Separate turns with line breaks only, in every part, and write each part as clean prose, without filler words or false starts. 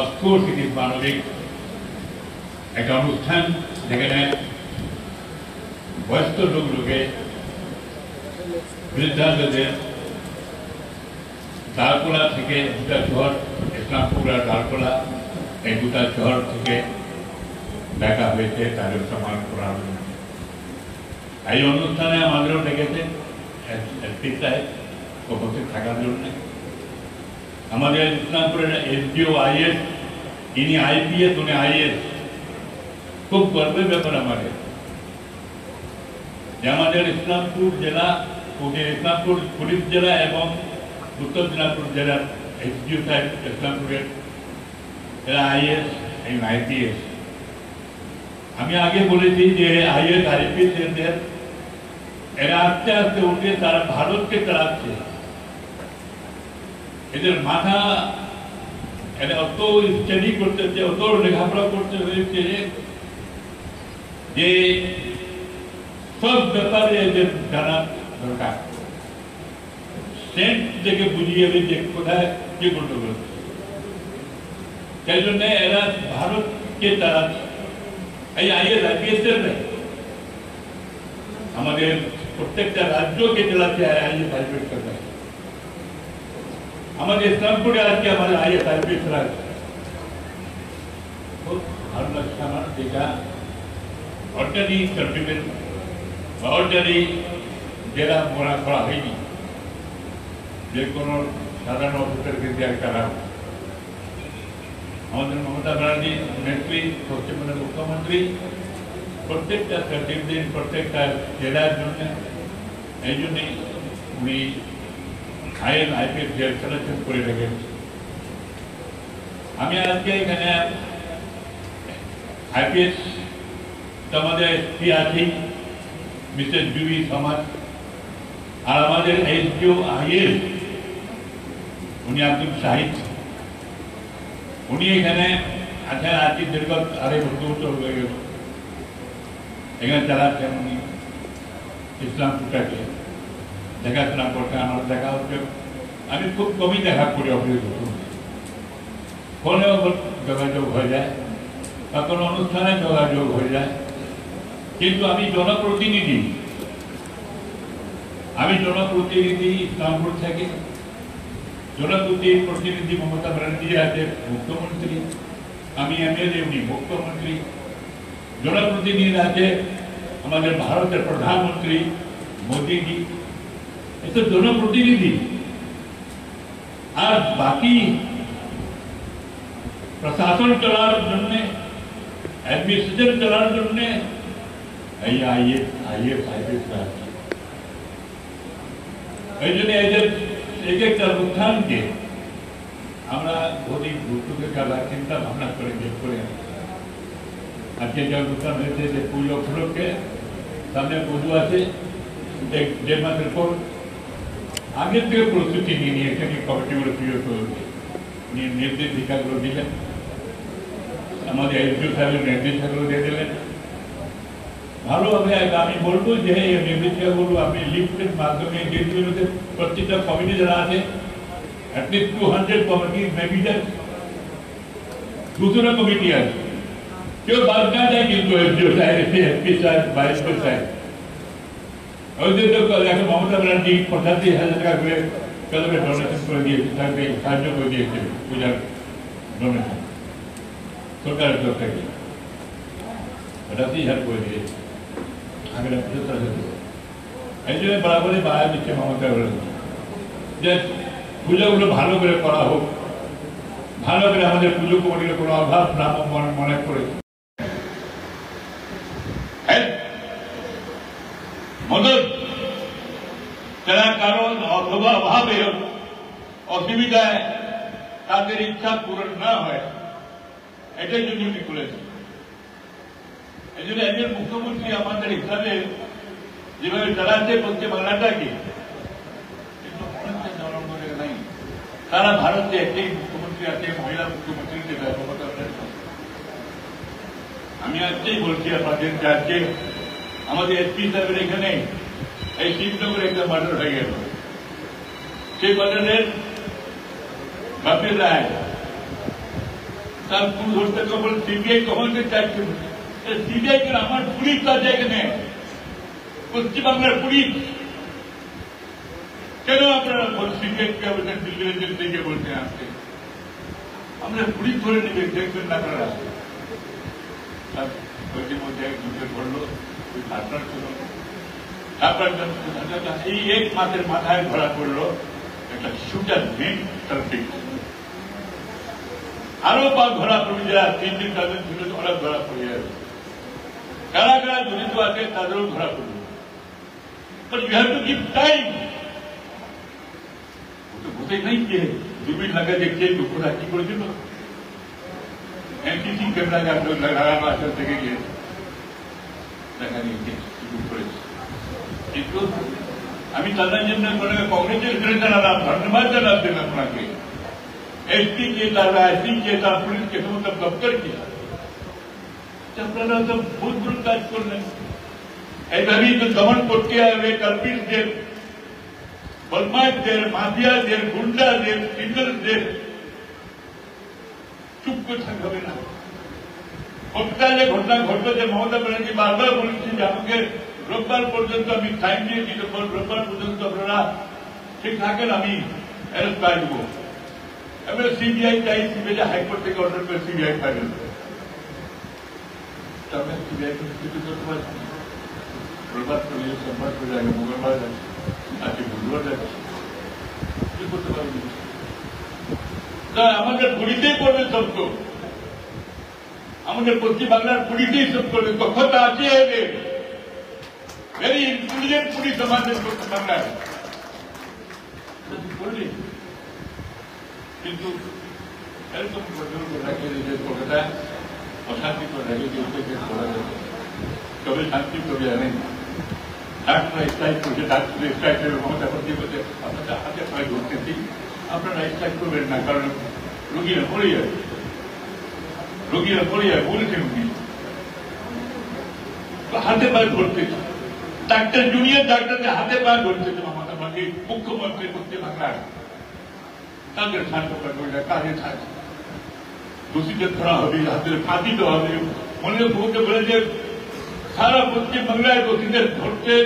Of course it is মানবিক একটা অনুষ্ঠান যেখানে বয়স্ক লোকগুলোকে বৃদ্ধাদের দারকোলা থেকে দুটা শহর ইসলামপুর আর দারকোলা এই দুটা শহর থেকে দেখা হয়েছে তাদের সম্মান করার জন্য। এই অনুষ্ঠানে আমাদেরও ডেকেছে এসপি সাহেব উপস্থিত থাকার জন্য। আমাদের ইসলামপুরের এসডিও আইএস, ইনি আইপিএস, উনি আইএস। খুব গর্বের ব্যাপার আমাদের যে আমাদের ইসলামপুর জেলা, ইসলামপুর পুলিশ জেলা এবং উত্তর দিনাজপুর জেলার এসডিও সাহেব ইসলামপুরের এরা আইএস এবং আইপিএস। আমি আগে বলেছি যে আইএস আইপিএস এরা আস্তে আস্তে উঠে তারা ভারতকে চালাচ্ছে। এদের মাথা এরা অত স্টাডি করতেছে, অত লেখাপড়া করতে হয়েছে যে সব ব্যাপারে এদের জানা দরকার। সেন্ট থেকে বুঝিয়ে যে কোথায় কি করতে হবে। সেই জন্য এরা ভারতকে চালাচ্ছে। এই আইএস আইপিএস নেই, আমাদের প্রত্যেকটা রাজ্যকে চালাচ্ছে আইএস আইপিএস করতে। আমাদের ইসলামপুরে আজকে আমাদের আইএস আইপিএস রাখছে। খুব ভালো লাগছে আমার, যেটা অর্ডিনারি সার্টিফিকেট বা অর্ডিনারি জেলা মনে করা হয়নি, যে কোনো সাধারণ অফিসারকে দেওয়ার কারণ। আমাদের মমতা ব্যানার্জি নেত্রী, পশ্চিমবঙ্গের মুখ্যমন্ত্রী প্রত্যেকটা সার্টিফিকেট প্রত্যেকটা জেলার জন্য, এই জন্যই উনি আইএস আইপিএস সিলেকশন করে রেখেছেন। আমি আজকে এখানে আইপিএস আমাদের এসপি আছি মিস্টার জুবি সমাজ, আর আমাদের এসডিও আইএস উনি আব্দুল শাহিদ, উনি এখানে আছেন আজকে দীর্ঘ 2.5 বছর হয়ে গেল এখানে চালাচ্ছেন। উনি ইসলামপুরটাকে দেখাশোনা করতে আমার দেখা হচ্ছে। আমি খুব কমই দেখা করি অফিস, ফোনেও যোগাযোগ হয়ে যায় বা কোনো অনুষ্ঠানে যোগাযোগ হয়ে যায়, কিন্তু আমি জনপ্রতিনিধি ইসলামপুর থেকে। জনপ্রতিনিধি মমতা ব্যানার্জি আছে মুখ্যমন্ত্রী, আমি এমএলএ, উনি মুখ্যমন্ত্রী। জনপ্রতিনিধি আছে আমাদের ভারতের প্রধানমন্ত্রী মোদীজি, এ তো জনপ্রতিনিধি। আর বাকি প্রশাসন চলার জন্য, অ্যাডমিনিস্ট্রেশন চলার জন্য এই আইএস আইপিএস আছে। এই জন্য এদের এক একটা অনুষ্ঠানকে আমরা অধিক গুরুত্ব চিন্তা ভাবনা করে বের করে আজকে যে অনুষ্ঠান হয়েছে, যে পুজো উপলক্ষে সামনে পুজো আছে, 1.5 মাসের পর আগের থেকে প্রস্তুতি নিয়ে এখানে কমিটিগুলো পুজো চলছে, নির্দেশিকাগুলো দিলেন, আমাদের এসডিও সাহেবের নির্দেশিকাগুলো দিয়ে দিলেন ভালোভাবে। আমি বলবো যে এই নির্দেশিকাগুলো আপনি লিফটের মাধ্যমে যেগুলোতে প্রত্যেকটা কমিটি যারা আছে অ্যাটলিস্ট 200 কমিটি, মেবি 200 কমিটি আছে, কেউ বাদ না যায় কিন্তু এসডিও সাহেব, এসপি সাহেব, ভাইস সাহেব। ওদের তো এখন মমতা ব্যানার্জি 85,000 টাকা করে কলমে ডোনেশন করে দিয়েছে, তাকে সাহায্য করে দিয়েছে পূজার ডোনেশন সরকারের তরফ থেকে 85,000 করে দিয়েছে। আগে 75,000। এই জন্য বরাবরই বাড়া দিচ্ছে মমতা ব্যানার্জি যে পুজোগুলো ভালো করে করা হোক, ভালো করে আমাদের পুজো কমিটির কোনো অভাব না মনে করে মদত যারা কারণ অথবা অভাবে অসুবিধায় তাদের ইচ্ছা পূরণ না হয়, এটার জন্য উনি করেছেন। এই জন্য একজন মুখ্যমন্ত্রী আমাদের হিসাবে যেভাবে চালাচ্ছে পশ্চিমবাংলাটাকে, নাই সারা ভারতে একটাই মুখ্যমন্ত্রী আছে, মহিলা মুখ্যমন্ত্রী। আমি আজকেই বলছি আপনাদের যে আজকে আমাদের এসপি সাহেবের এখানে এই শিবনগরে একটা মার্ডার হয়ে গেল। সেই মার্ডারের বাপের রায় তার ফুল ধরতে বলে সিবিআই কমান্ডের চাইছে, সিবিআই কেন? আমার পুলিশ তার জায়গায় নেই, পশ্চিমবাংলার পুলিশ। কেন আপনারা সিবিআইকে বলছেন দিল্লির জেল থেকে বলছেন আসতে? আমরা পুলিশ ধরে নেবে, দেখবেন না আপনারা। ওইটির মধ্যে ঢুকে পড়লো, ওই ঘটনার ছিল। তারপর এই এক মাসের মাথায় ধরা পড়লো একটা শুটার মেন ট্রাফিক। আরো পা ধরা পড়ে যায়, 3 দিন তাদের ছিল, ওরা ধরা পড়ে যাবে। কারা কারা জড়িত আছে তাদেরও ধরা পড়লো। But you have to give time. तो बोलते नहीं कि दूरबीन लगा देखिए दुखड़ा की করে দিল, एनसीसी कैमरा का लगाना আসল থেকে গিয়ে দেখা নিয়েছে শুরু করেছে। কিন্তু আমি তাদের জন্য কংগ্রেচুলেশন জানালাম, ধন্যবাদ জানাতেন আপনাকে, एसपी के तारा एसपी के तारा पुलिस के समस्त दफ्तर के আপনারা তো ভুল ভুল কাজ করলেন। এইভাবেই তো দমন করতে হবে কালপিটদের, বদমাশদের, মাফিয়াদের, গুন্ডাদের, ক্রিমিনালদের। চুপ করে থাকতে হবে না। হত্যার যে ঘটনা ঘটবে, যে মমতা ব্যানার্জি বারবার বলেছেন যে আমাকে রোববার পর্যন্ত আমি টাইম দিয়েছি, যখন রোববার পর্যন্ত আপনারা ঠিক থাকেন আমি অ্যারেস্ট করে দেবো। এবারে সিবিআই চাই, সিবিআই হাইকোর্ট থেকে অর্ডার করে সিবিআই ফাইনাল সিবিআই কিছু করতে পারছি। রোববার করে সোমবার করে যাবে, মঙ্গলবার যাচ্ছে, আজকে বুধবার যাচ্ছে, কি করতে পারবে? আমাদের পুলিশেই করবে সব, তো আমাদের পশ্চিমবাংলার পুলিশেই সব করবে। দক্ষতা আছে এদের, ভেরি ইন্টেলিজেন্ট পুলিশ আমাদের পশ্চিমবাংলায় করবে। কিন্তু এরকম রাখে যে কলকাতায় অশান্তি করে রাখে যে করা যাবে, তবে শান্তি করে জানেন। ডাক্তাররা স্ট্রাইক করছে, ডাক্তার স্ট্রাইক করে মমতা বন্দি করছে, আপনাদের হাতে পায়ে ধরতেছি, আপনারা স্ট্রাইক করবেন না, কারণ রোগীরা পড়ে যাবে, রোগীরা পড়ে যাবে বলেছেন উনি। হাতে পায়ে ধরতেছে, ডাক্তার জুনিয়র ডাক্তারদের হাতে পায়ে ধরতেছে মমতা বন্দি, মুখ্যমন্ত্রী পশ্চিমবাংলার। তাদের শান্ত করবে, কাজে থাকে, দোষীদের ধরা হবে, হাতের ফাঁসি দেওয়া হবে। মনে বলতে বলে যে সারা পশ্চিমবাংলায় দোষীদের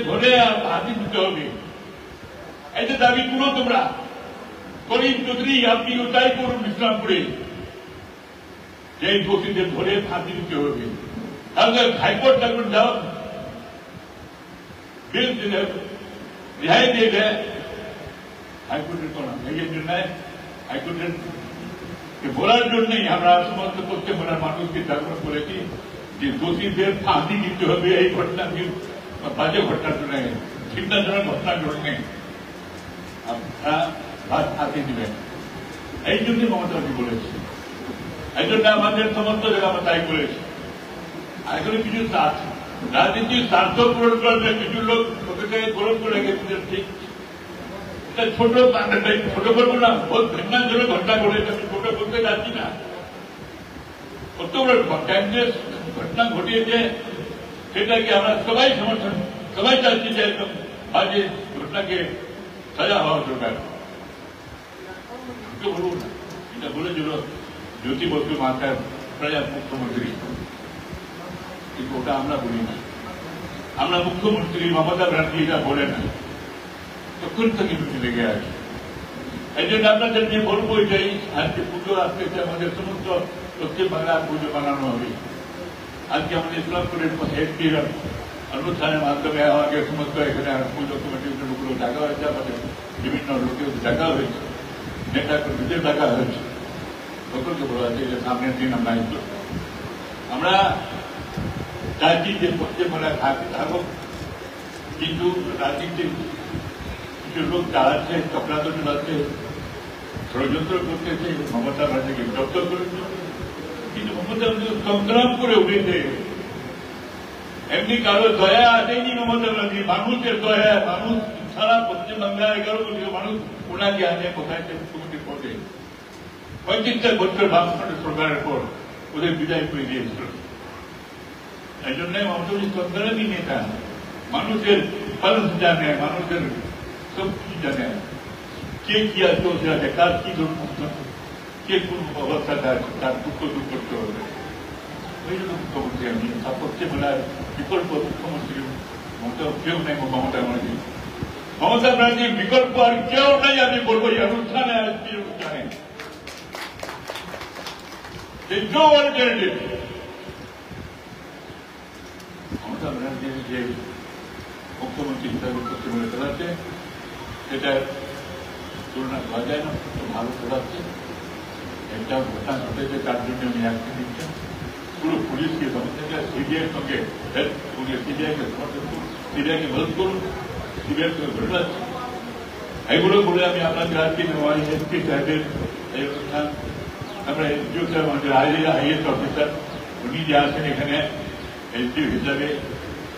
ধরে আর ফাঁসি দিতে হবে, এই যে দাবি তুলো তোমরা। করিম চৌধুরী আপনি ওটাই করুন ইসলামপুরে, যে দোষীদের ধরে ফাঁসি দিতে হবে। তাহলে হাইকোর্ট যখন যাও বিল দিলে রেহাই দিয়ে দেয়, হাইকোর্টের কোন এই জন্য হাইকোর্টের বলার জন্যই আমরা সমস্ত পশ্চিমবঙ্গের মানুষকে জাগ্রত করেছি যে দোষীদের ফাঁসি দিতে হবে। এই ঘটনা বাজে ঘটনার জন্য, চিন্তাজনক ঘটনার জন্য আপনারা ফাঁসি দিবেন, এই জন্যই মমতাজি বলেছে। এই জন্য আমাদের সমস্ত জায়গা আমরা তাই করেছি। এখনো কিছু রাজনীতির স্বার্থ পূরণ করবে কিছু লোক ওকে গ্রহণ করে রেখেছে, ঠিক ছোট ছোট করবো না, বহুত ঘৃণাজনক ঘটনা ঘটেছে, আমি ছোট করতে যাচ্ছি না। কত বড় ঘটনা ঘটিয়েছে সেটাকে আমরা সবাই সমর্থন, সবাই চাচ্ছি যে একদম বাজে ঘটনাকে সাজা হওয়া দরকার। বলবো না, এটা বলেছিল জ্যোতি বসু মাথায় প্রজা মুখ্যমন্ত্রী, কিন্তু ওটা আমরা বলি না। আমরা মুখ্যমন্ত্রী মমতা ব্যানার্জি এটা বলে না, তখন থেকে দুটি লেগে আছে। এই জন্য আপনাদের নিয়ে বলবো এটাই, আজকে পুজো আসতেছে, আমাদের সমস্ত পশ্চিমবাংলার পুজো বানানো হবে। আজকে আমাদের ইসলামপুরের এসপির অনুষ্ঠানের মাধ্যমে আমাকে সমস্ত এখানে পুজো কমিটির লোকগুলো ডাকা হয়েছে, আমাদের বিভিন্ন লোকের ডাকা হয়েছে, নেতা কর্মীদের ডাকা হয়েছে। সকলকে বলা হয়েছে যে সামনের দিন আমরা চাইছি যে পশ্চিমবাংলায় থাকুক, কিন্তু রাজনীতির কিছু লোক দাঁড়াচ্ছে, চক্রান্ত চালাচ্ছে, ষড়যন্ত্র করতেছে, মমতা ব্যানার্জিকে জব্দ করেছে। কিন্তু মমতা ব্যানার্জি সংগ্রাম করে উঠেছে, এমনি কারো দয়া আসেনি মমতা ব্যানার্জি, মানুষের দয়া। মানুষ সারা পশ্চিমবাংলার 11 কোটি মানুষ ওনাকে আনে কোথায় মুখ্যমন্ত্রীর পদে 35টা বছর বামফ্রন্টের সরকারের পর ওদের বিদায় করে দিয়েছিল। এই জন্য মমতা সংগ্রামী নেতা, মানুষের পালস জানে, মানুষের সব কিছু জানে, কে কি আছে, কার কি যে কোনো অবস্থা তার দুঃখ দুঃখ করতে হবে। ওই জন্য মুখ্যমন্ত্রী আমি সবচেয়ে বলে বিকল্প মুখ্যমন্ত্রী মমতা কেউ নেই। মমতা ব্যানার্জি বিকল্প আর কেউ নাই। আমি বলবো এই অনুষ্ঠানে আজকের অনুষ্ঠানে নো অল্টারনেটিভ। মমতা ব্যানার্জির যে মুখ্যমন্ত্রী হিসাবে পশ্চিমবঙ্গে চালাচ্ছে সেটা তুলনা করা যায় না। খুব ভালো চালাচ্ছে। একটা ঘটনা ঘটেছে তার জন্য উনি অ্যাকশন নিচ্ছেন। পুরো পুলিশকে সিবিআইয়ের সঙ্গে সিবিআইকে সমর্থন করুন, সিবিআইকে মদত করুন, সিবিআই ঘটে যাচ্ছে। এগুলো বলে আমি আপনাদের আজকে এসপি সাহেবের এই অনুষ্ঠান আমরা এসডিও সাহেব আমাদের আইএস অফিসার উনি যে আছেন এখানে এসডিও হিসাবে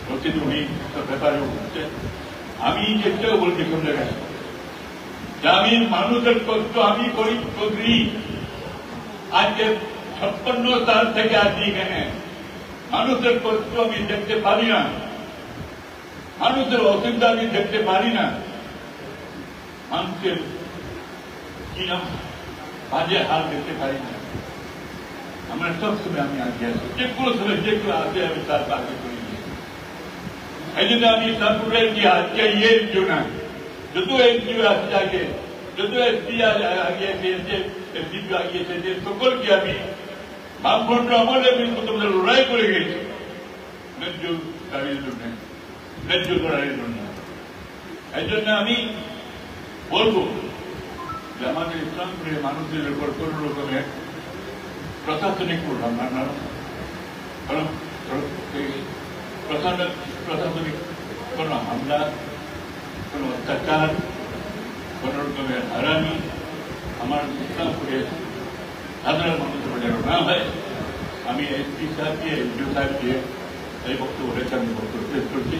প্রতিদিন উনি সব ব্যাপারে উঠছেন। আমি যেটাও বলছি কোন জায়গায় যে আমি মানুষের কষ্ট আমি করি চৌধুরী। আজকে 56 সাল থেকে আছি এখানে। মানুষের কষ্ট আমি দেখতে পারি না, মানুষের অসুবিধা আমি দেখতে পারি না, মানুষের কিরম বাজে হাল দেখতে পারি না। আমরা সবসময় আমি আগে আছি, যে কোনো সময় যেগুলো আছে আমি তার আগে করি। এই জন্য আমি সার্কুলার কি আজকে ইয়ে এনজিও না, যত এনজিও আছে আগে, যত এসপি আগিয়েছে, এসডিপি আগিয়েছে, যে সকলকে আমি বামফ্রন্ট আমলে তোমরা লড়াই করে গেছি ন্যায্য দাবির জন্য, ন্যায্য লড়াইয়ের জন্য। এই জন্য আমি বলবো যে আমাদের ইসলামপুরের মানুষদের উপর কোন রকমের প্রশাসনিক প্রভাব না, কারণ প্রশাসনিক কোন হামলা, কোন অত্যাচার, কোন রকমের হারানি আমার ইসলামপুরে সাধারণ মানুষের যেন না হয়। আমি এসপি সাহেবকে এসডিও সাহেবকে এই বক্তব্য রেখে আমি বক্তব্য পেশ করছি।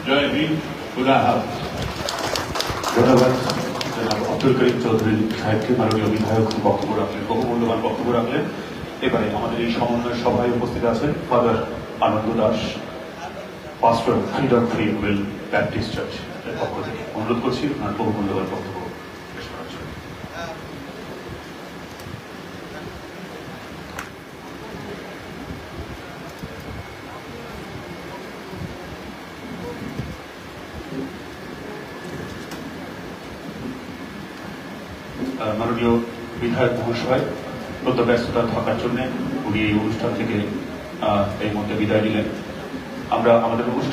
জয় হিন্দ, খুদা হাফেজ।
ধন্যবাদ জনাব আব্দুল করিম চৌধুরী সাহেবকে, মাননীয় বিধায়ক বক্তব্য রাখলেন, বহুমূল্যবান বক্তব্য রাখলেন। এবারে আমাদের এই সমন্বয় সভায় উপস্থিত আছেন father Ananda Das, pastor freedom free will baptist church এর পক্ষ থেকে অনুরোধ করছি ওনার বহুমূল্যবান বক্তব্য পেশ করার জন্য। মাননীয় বিধায়ক মহাশয় প্রত ব্যস্ততা থাকার জন্য উনি এই অনুষ্ঠান থেকে এই মুহূর্তে বিদায় নিলেন। আমরা আমাদের অনুষ্ঠান